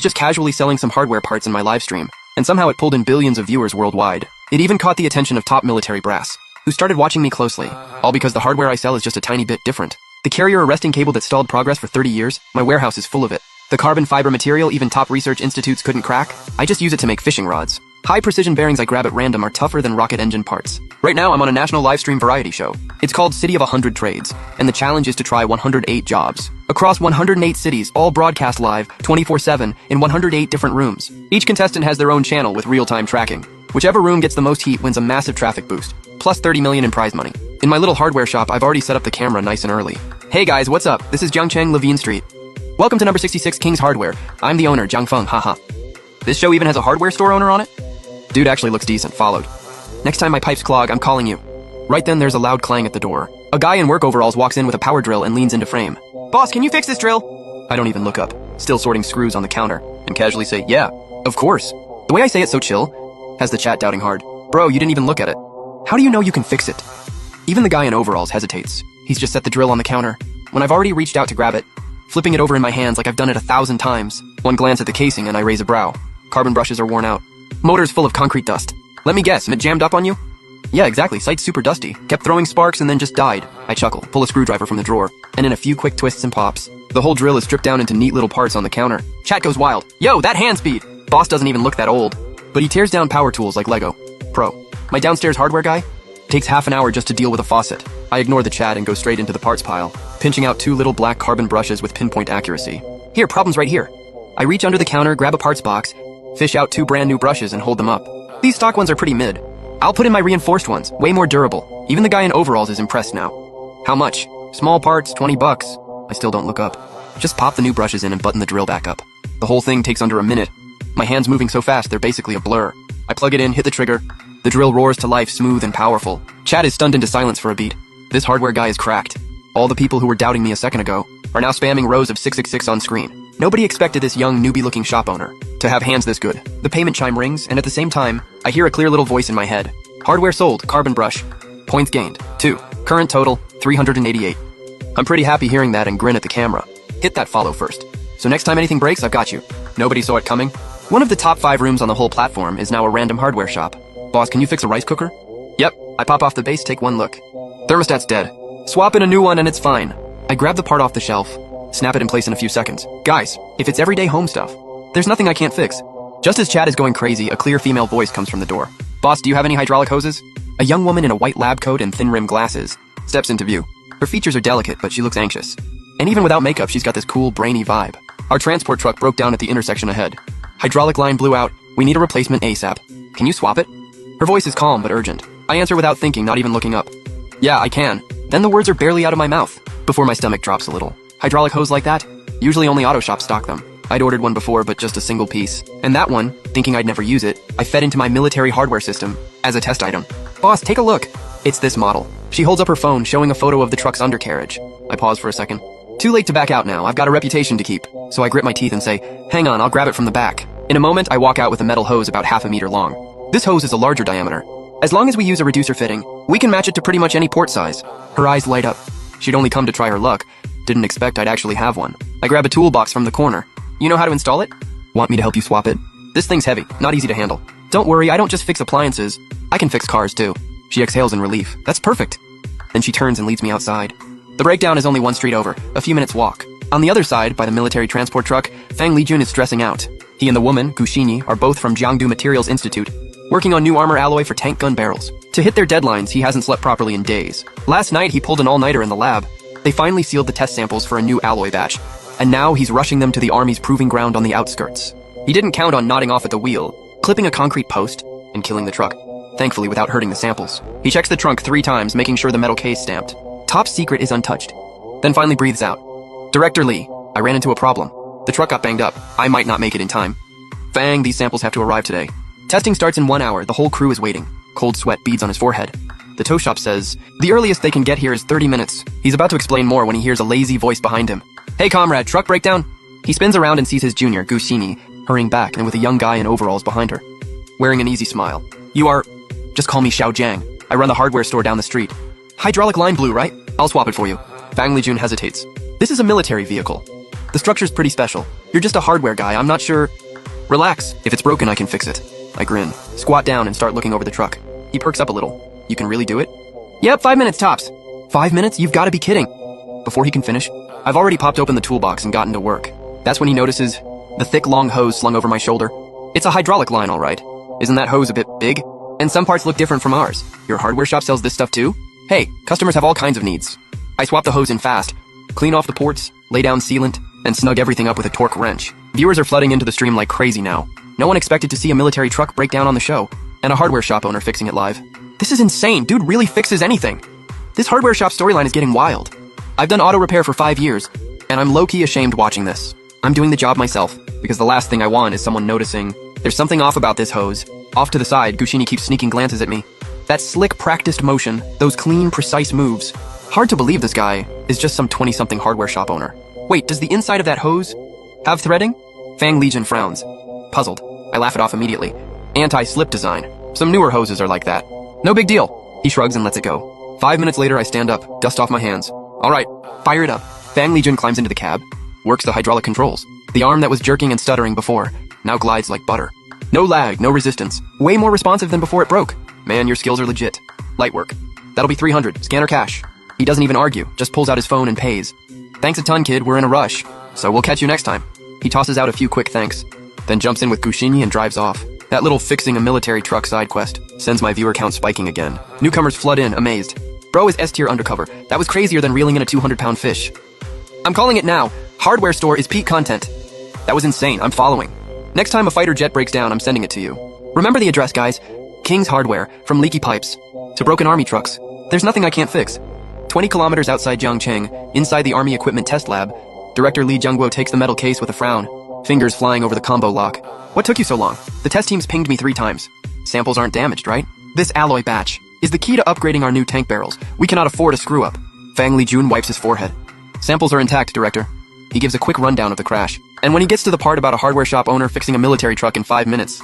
just casually selling some hardware parts in my live stream, and somehow it pulled in billions of viewers worldwide. It even caught the attention of top military brass, who started watching me closely, all because the hardware I sell is just a tiny bit different. The carrier arresting cable that stalled progress for 30 years, my warehouse is full of it. The carbon fiber material even top research institutes couldn't crack, I just use it to make fishing rods. High-precision bearings I grab at random are tougher than rocket engine parts. Right now, I'm on a national live-stream variety show. It's called City of 100 Trades, and the challenge is to try 108 jobs. Across 108 cities, all broadcast live, 24/7, in 108 different rooms. Each contestant has their own channel with real-time tracking. Whichever room gets the most heat wins a massive traffic boost, plus 30 million in prize money. In my little hardware shop, I've already set up the camera nice and early. Hey guys, what's up? This is Jiangcheng Levine Street. Welcome to number 66 King's Hardware. I'm the owner, Jiang Feng, haha. This show even has a hardware store owner on it? Dude actually looks decent, followed. Next time my pipes clog, I'm calling you. Right then, there's a loud clang at the door. A guy in work overalls walks in with a power drill and leans into frame. Boss, can you fix this drill? I don't even look up, still sorting screws on the counter, and casually say, yeah, of course. The way I say it so chill, has the chat doubting hard. Bro, you didn't even look at it. How do you know you can fix it? Even the guy in overalls hesitates. He's just set the drill on the counter, when I've already reached out to grab it, flipping it over in my hands like I've done it 1,000 times. One glance at the casing and I raise a brow. Carbon brushes are worn out. Motor's full of concrete dust. Let me guess, it jammed up on you? Yeah, exactly, site's super dusty. Kept throwing sparks and then just died. I chuckle, pull a screwdriver from the drawer, and in a few quick twists and pops, the whole drill is stripped down into neat little parts on the counter. Chat goes wild. Yo, that hand speed! Boss doesn't even look that old. But he tears down power tools like Lego. Pro. My downstairs hardware guy? Takes half an hour just to deal with a faucet. I ignore the chat and go straight into the parts pile, pinching out 2 little black carbon brushes with pinpoint accuracy. Here, problem's right here. I reach under the counter, grab a parts box, fish out 2 brand new brushes and hold them up. These stock ones are pretty mid. I'll put in my reinforced ones, way more durable. Even the guy in overalls is impressed now. How much? Small parts, 20 bucks. I still don't look up. Just pop the new brushes in and button the drill back up. The whole thing takes under a minute. My hands moving so fast, they're basically a blur. I plug it in, hit the trigger. The drill roars to life, smooth and powerful. Chat is stunned into silence for a beat. This hardware guy is cracked. All the people who were doubting me a second ago are now spamming rows of 666 on screen. Nobody expected this young, newbie-looking shop owner to have hands this good. The payment chime rings, and at the same time, I hear a clear little voice in my head. Hardware sold, carbon brush. Points gained, 2. Current total, 388. I'm pretty happy hearing that and grin at the camera. Hit that follow first. So next time anything breaks, I've got you. Nobody saw it coming. One of the top 5 rooms on the whole platform is now a random hardware shop. Boss, can you fix a rice cooker? Yep. I pop off the base, take one look. Thermostat's dead. Swap in a new one and it's fine. I grab the part off the shelf, snap it in place in a few seconds. Guys, if it's everyday home stuff, there's nothing I can't fix. Just as chat is going crazy, a clear female voice comes from the door. Boss, do you have any hydraulic hoses? A young woman in a white lab coat and thin-rimmed glasses steps into view. Her features are delicate, but she looks anxious. And even without makeup, she's got this cool, brainy vibe. Our transport truck broke down at the intersection ahead. Hydraulic line blew out. We need a replacement ASAP. Can you swap it? Her voice is calm but urgent. I answer without thinking, not even looking up. Yeah, I can. Then the words are barely out of my mouth, before my stomach drops a little. Hydraulic hose like that? Usually only auto shops stock them. I'd ordered one before, but just a single piece. And that one, thinking I'd never use it, I fed into my military hardware system as a test item. Boss, take a look. It's this model. She holds up her phone, showing a photo of the truck's undercarriage. I pause for a second. Too late to back out now, I've got a reputation to keep. So I grit my teeth and say, hang on, I'll grab it from the back. In a moment, I walk out with a metal hose about half a meter long. This hose is a larger diameter. As long as we use a reducer fitting, we can match it to pretty much any port size. Her eyes light up. She'd only come to try her luck. Didn't expect I'd actually have one. I grab a toolbox from the corner. You know how to install it? Want me to help you swap it? This thing's heavy, not easy to handle. Don't worry, I don't just fix appliances. I can fix cars too. She exhales in relief. That's perfect. Then she turns and leads me outside. The breakdown is only 1 street over, a few minutes walk. On the other side, by the military transport truck, Fang Lijun is stressing out. He and the woman, Gu Xinyi, are both from Jiangdu Materials Institute, working on new armor alloy for tank gun barrels. To hit their deadlines, he hasn't slept properly in days. Last night, he pulled an all-nighter in the lab. They finally sealed the test samples for a new alloy batch, and now he's rushing them to the Army's proving ground on the outskirts. He didn't count on nodding off at the wheel, clipping a concrete post, and killing the truck, thankfully without hurting the samples. He checks the trunk 3 times, making sure the metal case stamped. Top secret is untouched. Then finally breathes out. Director Lee, I ran into a problem. The truck got banged up. I might not make it in time. Fang, these samples have to arrive today. Testing starts in 1 hour. The whole crew is waiting. Cold sweat beads on his forehead. The tow shop says, the earliest they can get here is 30 minutes. He's about to explain more when he hears a lazy voice behind him. Hey comrade, truck breakdown? He spins around and sees his junior, Gu Xinyi, hurrying back and with a young guy in overalls behind her, wearing an easy smile. You are... Just call me Xiao Jiang. I run the hardware store down the street. Hydraulic line blew, right? I'll swap it for you. Fang Lijun hesitates. This is a military vehicle. The structure's pretty special. You're just a hardware guy, I'm not sure. Relax. If it's broken, I can fix it. I grin, squat down, and start looking over the truck. He perks up a little. You can really do it? Yep, 5 minutes tops. 5 minutes? You've got to be kidding. Before he can finish, I've already popped open the toolbox and gotten to work. That's when he notices the thick, long hose slung over my shoulder. It's a hydraulic line, all right. Isn't that hose a bit big? And some parts look different from ours. Your hardware shop sells this stuff too? Hey, customers have all kinds of needs. I swap the hose in fast, clean off the ports, lay down sealant, and snug everything up with a torque wrench. Viewers are flooding into the stream like crazy now. No one expected to see a military truck break down on the show, and a hardware shop owner fixing it live. This is insane, dude really fixes anything. This hardware shop storyline is getting wild. I've done auto repair for 5 years, and I'm low-key ashamed watching this. I'm doing the job myself, because the last thing I want is someone noticing there's something off about this hose. Off to the side, Gushini keeps sneaking glances at me. That slick, practiced motion, those clean, precise moves. Hard to believe this guy is just some 20-something hardware shop owner. Wait, does the inside of that hose have threading? Fang Legion frowns. Puzzled, I laugh it off immediately. Anti-slip design. Some newer hoses are like that. No big deal. He shrugs and lets it go. 5 minutes later, I stand up, dust off my hands. All right, fire it up. Fang Legion climbs into the cab, works the hydraulic controls. The arm that was jerking and stuttering before now glides like butter. No lag, no resistance. Way more responsive than before it broke. Man, your skills are legit. Light work. That'll be 300. Scanner cash. He doesn't even argue, just pulls out his phone and pays. Thanks a ton, kid. We're in a rush. So we'll catch you next time. He tosses out a few quick thanks, then jumps in with Gushini and drives off. That little fixing a military truck side quest sends my viewer count spiking again. Newcomers flood in, amazed. Bro is S-tier undercover. That was crazier than reeling in a 200-pound fish. I'm calling it now. Hardware store is peak content. That was insane. I'm following. Next time a fighter jet breaks down, I'm sending it to you. Remember the address, guys. King's Hardware, from leaky pipes to broken army trucks. There's nothing I can't fix. 20 kilometers outside Jiangcheng, inside the Army Equipment Test Lab, Director Li Jiangguo takes the metal case with a frown, fingers flying over the combo lock. What took you so long? The test teams pinged me 3 times. Samples aren't damaged, right? This alloy batch is the key to upgrading our new tank barrels. We cannot afford a screw-up. Fang Li Jun wipes his forehead. Samples are intact, Director. He gives a quick rundown of the crash. And when he gets to the part about a hardware shop owner fixing a military truck in 5 minutes,